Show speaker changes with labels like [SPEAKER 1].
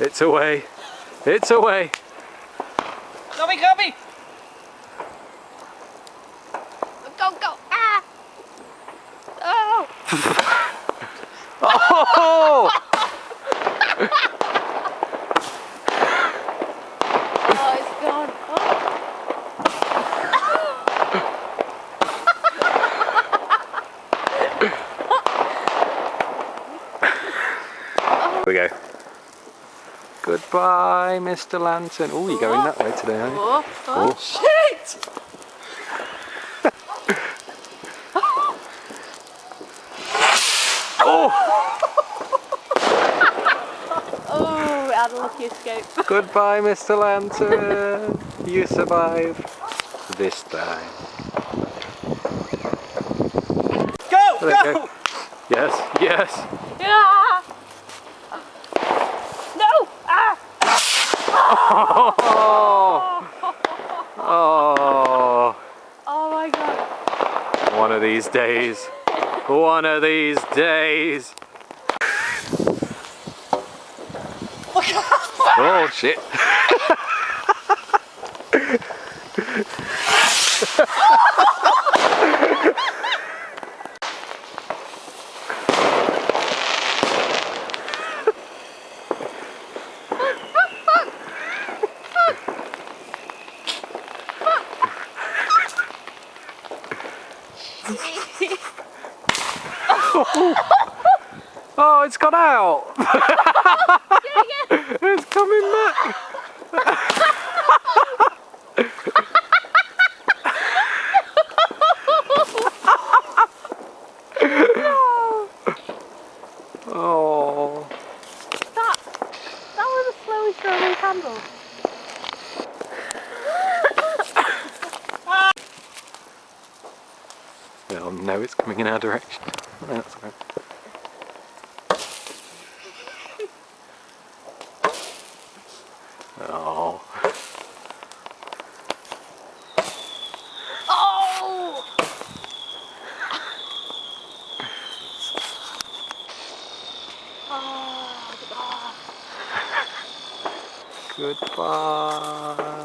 [SPEAKER 1] It's away. It's away.
[SPEAKER 2] Come me!
[SPEAKER 3] Go, go! Ah! Oh!
[SPEAKER 1] Oh!
[SPEAKER 3] Oh, it's gone.
[SPEAKER 1] Here we go. Goodbye, Mr. Lantern. Oh, you're going that way today, aren't you?
[SPEAKER 3] Oh.
[SPEAKER 2] Shit!
[SPEAKER 3] Oh, it had a lucky escape.
[SPEAKER 1] Goodbye, Mr. Lantern. You survive this time.
[SPEAKER 2] Go!
[SPEAKER 1] Let
[SPEAKER 2] Go!
[SPEAKER 1] go. Yes, yes.
[SPEAKER 3] Ah! No! Ah!
[SPEAKER 1] Oh, oh.
[SPEAKER 3] Oh my god.
[SPEAKER 1] One of these days. One of these days. Oh shit. Oh, it's got out. It's coming back. Oh.
[SPEAKER 3] That was the slowest rolling candle.
[SPEAKER 1] Oh no, it's coming in our direction. That's right. Oh.
[SPEAKER 3] Oh! Oh, God.
[SPEAKER 1] Goodbye.